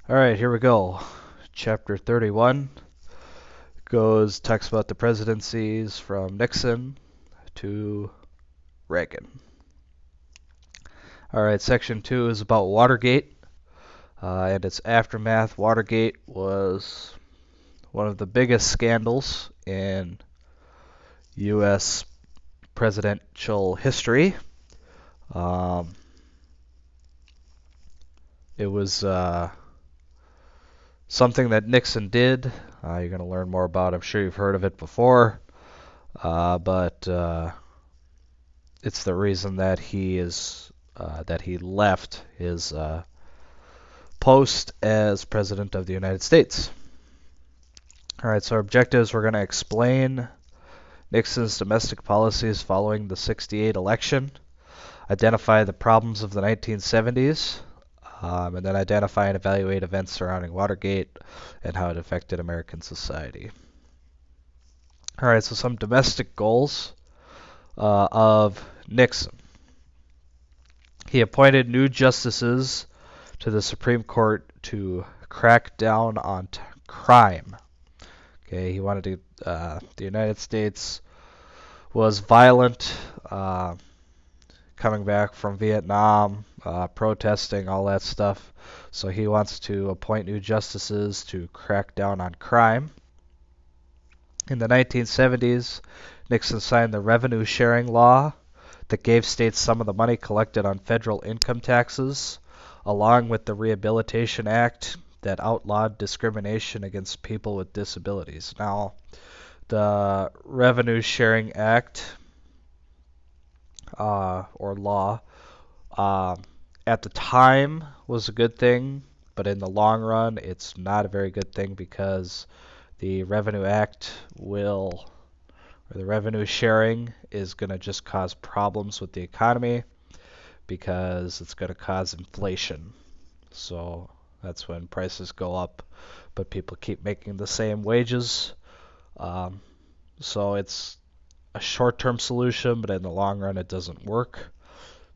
All right, here we go. Chapter 31 talks about the presidencies from Nixon to Reagan. All right, section 2 is about Watergate and its aftermath. Watergate was one of the biggest scandals in U.S. presidential history. Um, it was something that Nixon did. You're going to learn more about. I'm sure you've heard of it before, but it's the reason that he left his post as president of the United States. All right, so our objectives: we're going to explain Nixon's domestic policies following the '68 election, identify the problems of the 1970s, and then identify and evaluate events surrounding Watergate and how it affected American society. All right, so some domestic goals of Nixon. He appointed new justices to the Supreme Court to crack down on crime. Okay, he wanted to. The United States was violent, coming back from Vietnam, protesting, all that stuff. So he wants to appoint new justices to crack down on crime. In the 1970s, Nixon signed the revenue sharing law that gave states some of the money collected on federal income taxes, along with the Rehabilitation Act that outlawed discrimination against people with disabilities. Now, the Revenue Sharing Act, or law, at the time was a good thing, but in the long run, it's not a very good thing because the Revenue Act or the revenue sharing is going to just cause problems with the economy because it's going to cause inflation. So that's when prices go up, but people keep making the same wages. So it's a short-term solution, but in the long run, it doesn't work.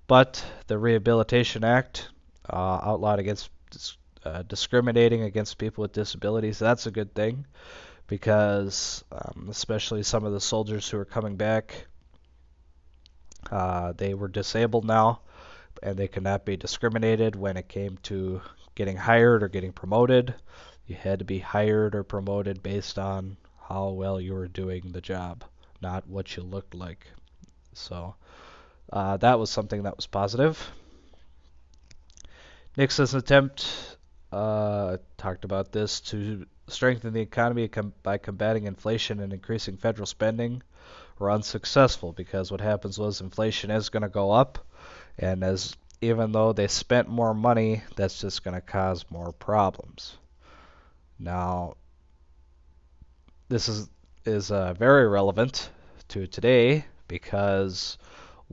But the Rehabilitation Act outlawed against discriminating against people with disabilities. That's a good thing because especially some of the soldiers who are coming back, they were disabled now, and they could not be discriminated when it came to getting hired or getting promoted. You had to be hired or promoted based on how well you were doing the job, not what you looked like. So that was something that was positive. Nixon's attempt, talked about this, to strengthen the economy by combating inflation and increasing federal spending were unsuccessful because what happens was inflation is going to go up, and even though they spent more money, that's just going to cause more problems. Now, this is very relevant to today because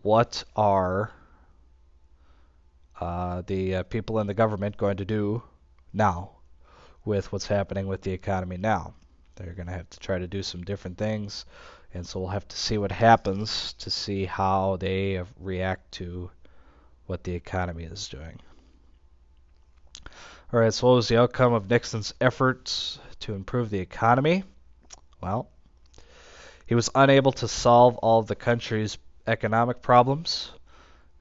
what are the people in the government going to do now with what's happening with the economy now? They're going to have to try to do some different things, and so we'll have to see what happens to see how they react to what the economy is doing. All right, so what was the outcome of Nixon's efforts to improve the economy? Well, he was unable to solve all of the country's economic problems.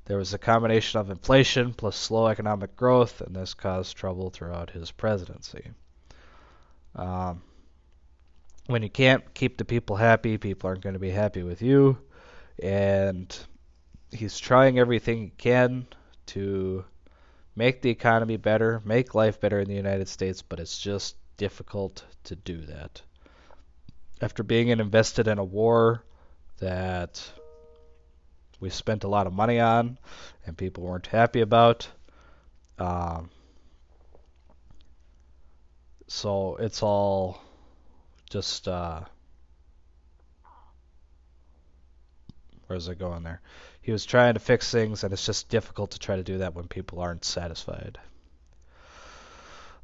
There was a combination of inflation plus slow economic growth, and this caused trouble throughout his presidency. When you can't keep the people happy, people aren't going to be happy with you, and he's trying everything he can to make the economy better, make life better in the United States, but it's just difficult to do that. After being invested in a war that we spent a lot of money on and people weren't happy about, so it's all just, where's it going there? He was trying to fix things, and it's just difficult to try to do that when people aren't satisfied.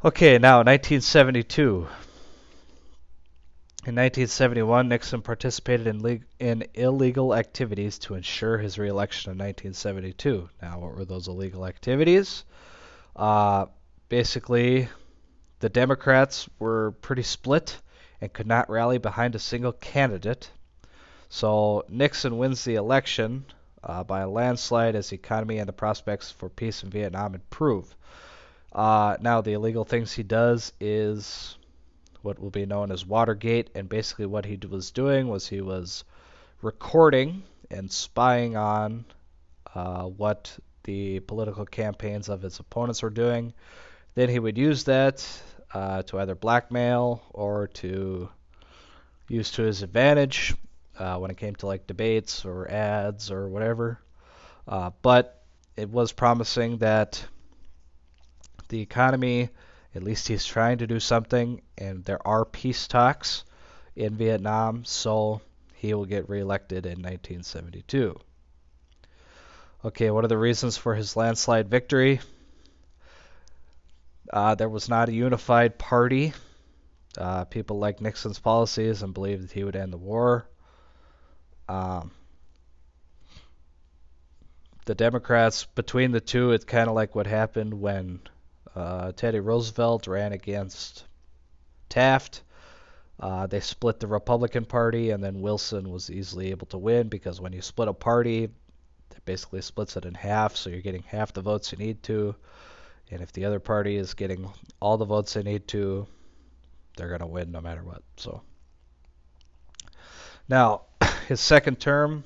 Okay, now 1972. In 1971, Nixon participated in illegal activities to ensure his reelection in 1972. Now, what were those illegal activities? Basically, The Democrats were pretty split and could not rally behind a single candidate. So Nixon wins the election by a landslide as the economy and the prospects for peace in Vietnam improve. Now, the illegal things he does is what will be known as Watergate, and basically what he was doing was he was recording and spying on what the political campaigns of his opponents were doing. Then he would use that to either blackmail or to use to his advantage when it came to like debates or ads or whatever. But it was promising that the economy, at least he's trying to do something, and there are peace talks in Vietnam, so he will get reelected in 1972. Okay, what are the reasons for his landslide victory? There was not a unified party. People liked Nixon's policies and believed that he would end the war. The Democrats, between the two, it's kind of like what happened when Teddy Roosevelt ran against Taft. They split the Republican Party, and then Wilson was easily able to win because when you split a party, it basically splits it in half, so you're getting half the votes you need to. And if the other party is getting all the votes they need to, they're going to win no matter what. So now, his second term,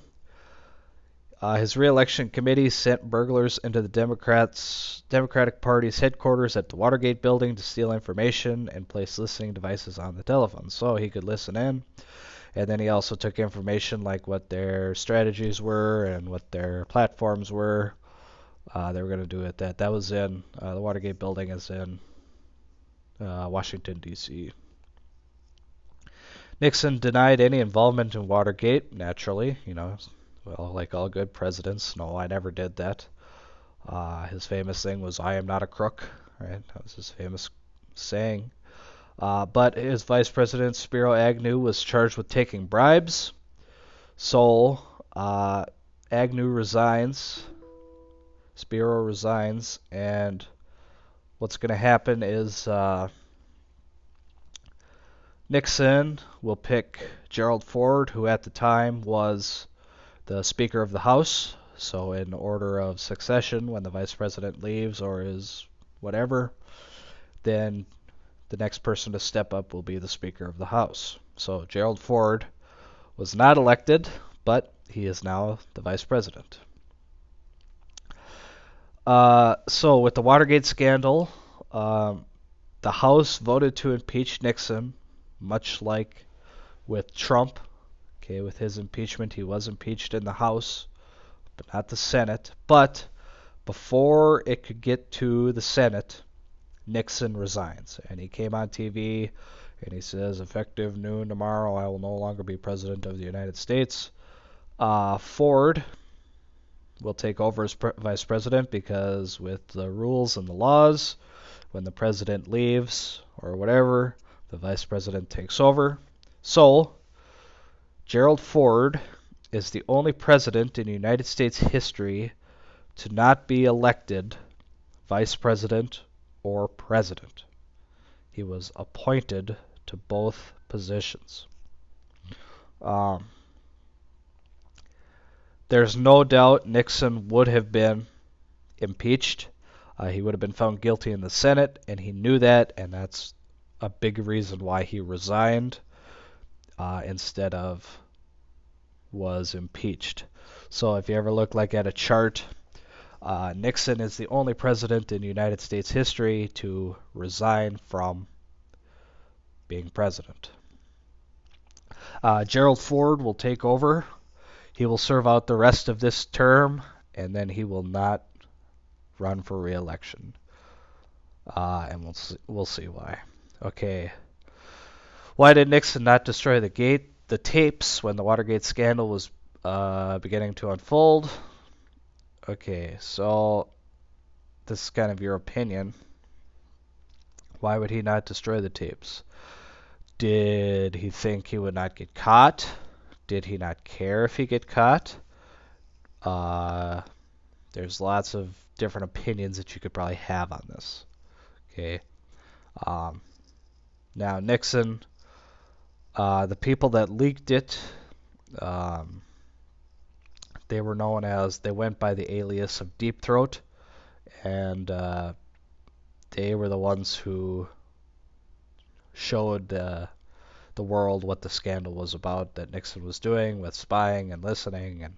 his re-election committee sent burglars into the Democratic Party's headquarters at the Watergate building to steal information and place listening devices on the telephone so he could listen in. And then he also took information like what their strategies were and what their platforms were. They were going to do it. That was in the Watergate building is in Washington, D.C. Nixon denied any involvement in Watergate, naturally, well, like all good presidents. No, I never did that. His famous thing was, I am not a crook, right? That was his famous saying. But his vice president, Spiro Agnew, was charged with taking bribes. So Agnew resigns, Spiro resigns, and what's going to happen is Nixon will pick Gerald Ford, who at the time was the Speaker of the House. So in order of succession, when the Vice President leaves or is whatever, then the next person to step up will be the Speaker of the House. So Gerald Ford was not elected, but he is now the Vice President. So with the Watergate scandal, the House voted to impeach Nixon, much like with Trump. Okay, with his impeachment, he was impeached in the House, but not the Senate. But before it could get to the Senate, Nixon resigns. And he came on TV and he says, effective noon tomorrow, I will no longer be President of the United States. Ford will take over as Vice President because with the rules and the laws, when the President leaves or whatever, the Vice President takes over. So Gerald Ford is the only president in United States history to not be elected Vice President or President. He was appointed to both positions. There's no doubt Nixon would have been impeached. He would have been found guilty in the Senate, and he knew that, and that's a big reason why he resigned instead of was impeached. So if you ever look like at a chart, Nixon is the only president in United States history to resign from being president. Gerald Ford will take over. He will serve out the rest of this term, and then he will not run for re-election. And we'll see why. Okay. Why did Nixon not destroy the tapes when the Watergate scandal was beginning to unfold? Okay, so this is kind of your opinion. Why would he not destroy the tapes? Did he think he would not get caught? Did he not care if he get caught? There's lots of different opinions that you could probably have on this. Okay. Now, Nixon, the people that leaked it, um, they went by the alias of Deep Throat, and they were the ones who showed the world what the scandal was about that Nixon was doing with spying and listening and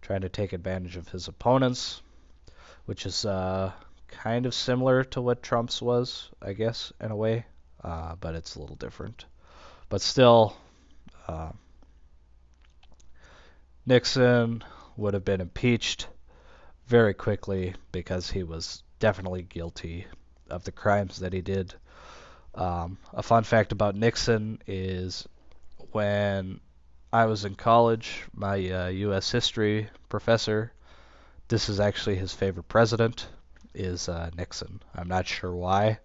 trying to take advantage of his opponents, which is kind of similar to what Trump's was, I guess, in a way, but it's a little different. But still, uh, Nixon would have been impeached very quickly because he was definitely guilty of the crimes that he did. A fun fact about Nixon is when I was in college, my U.S. history professor, this is actually his favorite president, is Nixon. I'm not sure why,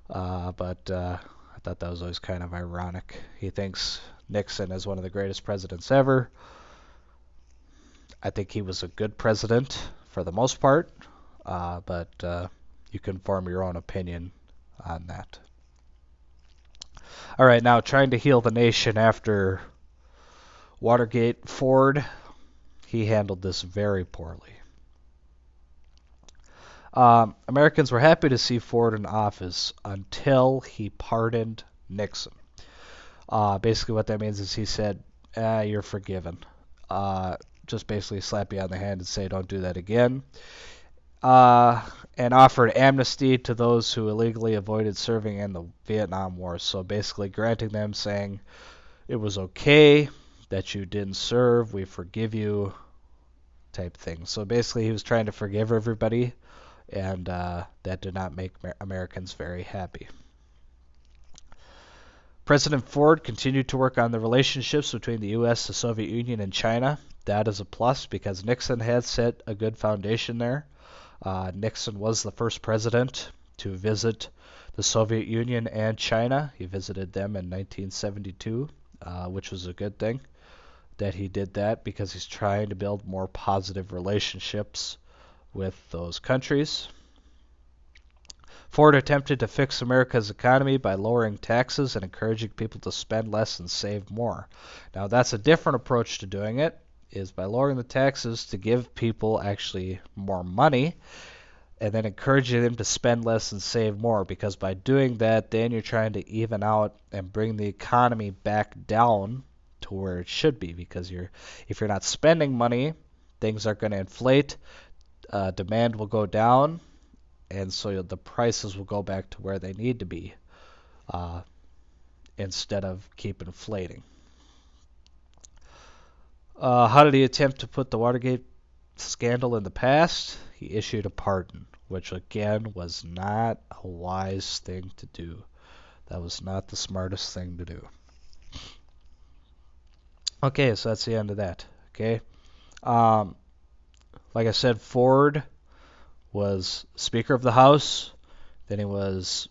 but I thought that was always kind of ironic. He thinks Nixon is one of the greatest presidents ever. I think he was a good president for the most part, but you can form your own opinion on that. All right, now trying to heal the nation after Watergate, Ford, he handled this very poorly. Americans were happy to see Ford in office until he pardoned Nixon. Basically, what that means is he said, "You're forgiven." Just basically slap you on the hand and say, "Don't do that again." And offered amnesty to those who illegally avoided serving in the Vietnam War. So basically, granting them, saying it was okay that you didn't serve, we forgive you, type thing. So basically, he was trying to forgive everybody, and that did not make Americans very happy. President Ford continued to work on the relationships between the U.S., the Soviet Union, and China. That is a plus because Nixon had set a good foundation there. Nixon was the first president to visit the Soviet Union and China. He visited them in 1972, which was a good thing that he did that because he's trying to build more positive relationships with those countries. Ford attempted to fix America's economy by lowering taxes and encouraging people to spend less and save more. Now, that's a different approach to doing it, is by lowering the taxes to give people actually more money and then encouraging them to spend less and save more, because by doing that, then you're trying to even out and bring the economy back down to where it should be, because if you're not spending money, things are going to inflate, demand will go down, and so the prices will go back to where they need to be instead of keep inflating. How did he attempt to put the Watergate scandal in the past? He issued a pardon, which again was not a wise thing to do. That was not the smartest thing to do. Okay, so that's the end of that. Okay, like I said, Ford was Speaker of the House. Then he was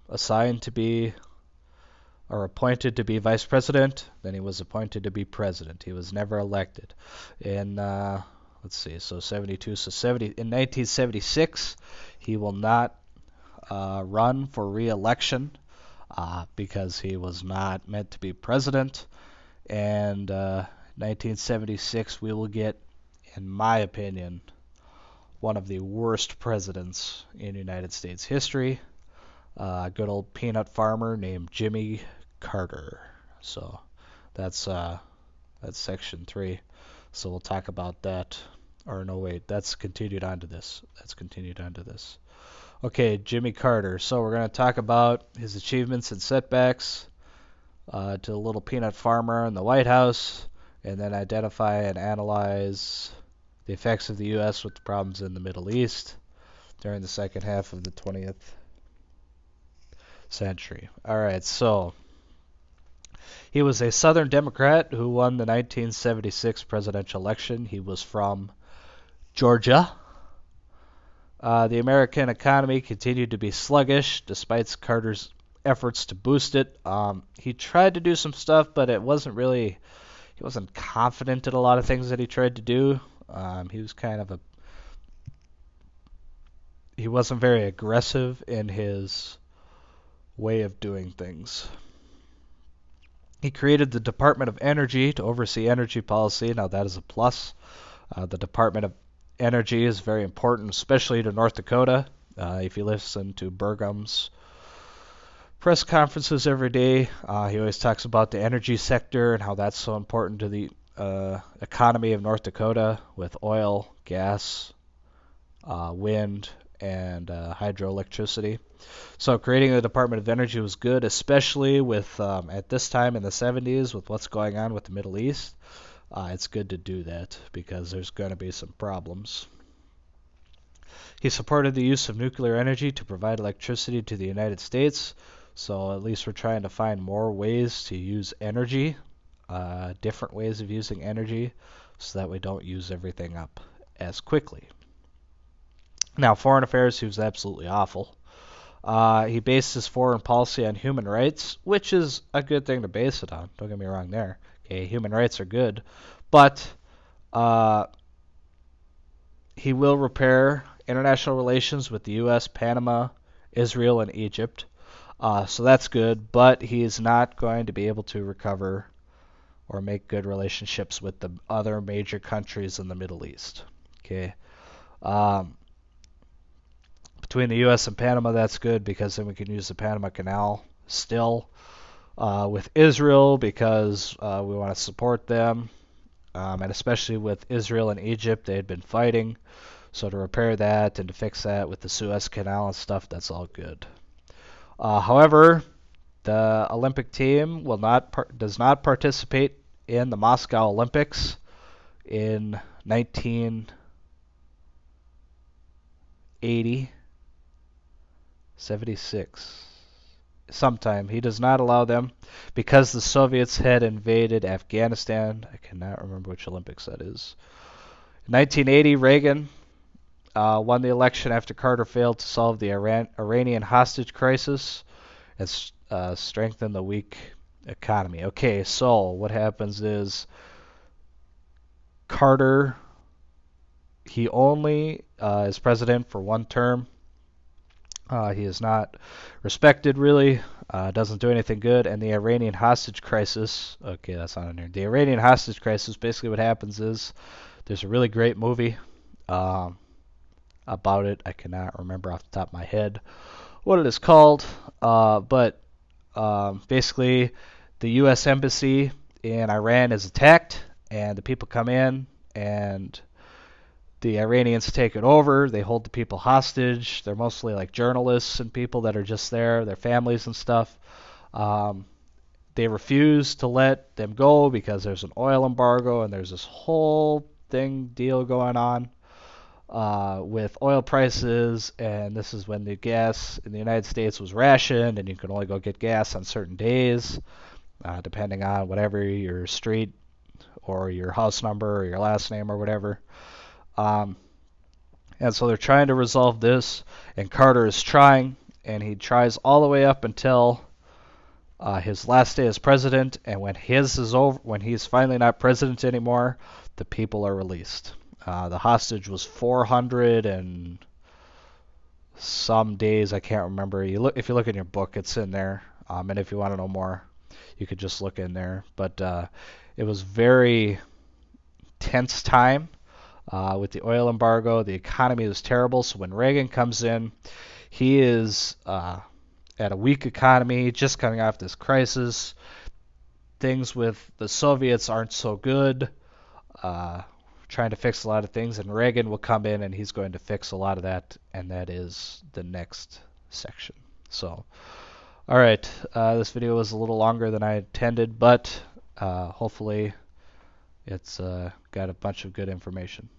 assigned to be or appointed to be Vice President. Then he was appointed to be President. He was never elected. In let's see, so 72, so 70 in 1976, he will not run for re-election because he was not meant to be president. And 1976, we will get, in my opinion, one of the worst presidents in United States history. A good old peanut farmer named Jimmy Carter. So that's section 3. So we'll talk about that. Or no, wait, that's continued onto this. Okay, Jimmy Carter. So we're going to talk about his achievements and setbacks to the little peanut farmer in the White House, and then identify and analyze the effects of the U.S. with the problems in the Middle East during the second half of the 20th century. All right, so he was a Southern Democrat who won the 1976 presidential election. He was from Georgia. The American economy continued to be sluggish despite Carter's efforts to boost it. He tried to do some stuff, but he wasn't confident in a lot of things that he tried to do. He wasn't very aggressive in his way of doing things. He created the Department of Energy to oversee energy policy. Now that is a plus. The Department of Energy is very important, especially to North Dakota. If you listen to Burgum's press conferences every day, he always talks about the energy sector and how that's so important to the economy of North Dakota with oil, gas, wind, and hydroelectricity. So creating the Department of Energy was good, especially with at this time in the 70s with what's going on with the Middle East. It's good to do that because there's going to be some problems. He supported the use of nuclear energy to provide electricity to the United States. So at least we're trying to find more ways to use energy, different ways of using energy, so that we don't use everything up as quickly. Now, foreign affairs, he was absolutely awful. He based his foreign policy on human rights, which is a good thing to base it on. Don't get me wrong there. Okay, human rights are good, but he will repair international relations with the U.S., Panama, Israel, and Egypt. So that's good, but he is not going to be able to recover or make good relationships with the other major countries in the Middle East. Okay. Between the U.S. and Panama, that's good because then we can use the Panama Canal still. With Israel, because we want to support them, and especially with Israel and Egypt, they had been fighting. So to repair that and to fix that with the Suez Canal and stuff, that's all good. However, the Olympic team does not participate in the Moscow Olympics in 1980. 76. Sometime. He does not allow them because the Soviets had invaded Afghanistan. I cannot remember which Olympics that is. In 1980, Reagan won the election after Carter failed to solve the Iranian hostage crisis and strengthen the weak economy. Okay, so what happens is Carter, he only is president for one term. He is not respected really, doesn't do anything good, and the Iranian hostage crisis, okay, that's not in here. The Iranian hostage crisis, basically what happens is there's a really great movie about it. I cannot remember off the top of my head what it is called, but basically the U.S. Embassy in Iran is attacked, and the people come in, and the Iranians take it over. They hold the people hostage. They're mostly like journalists and people that are just there, their families and stuff. They refuse to let them go because there's an oil embargo and there's this whole deal going on with oil prices. And this is when the gas in the United States was rationed, and you could only go get gas on certain days, depending on whatever your street or your house number or your last name or whatever. And so they're trying to resolve this, and Carter is trying, and he tries all the way up until his last day as president, and when his is over, when he's finally not president anymore, the people are released. The hostage was 400 and some days, I can't remember. If you look in your book, it's in there, and if you want to know more, you could just look in there. But it was very tense time. With the oil embargo, the economy was terrible. So when Reagan comes in, he is at a weak economy, just coming off this crisis. Things with the Soviets aren't so good. Trying to fix a lot of things, and Reagan will come in and he's going to fix a lot of that, and that is the next section. So, all right, this video was a little longer than I intended, but hopefully it's got a bunch of good information.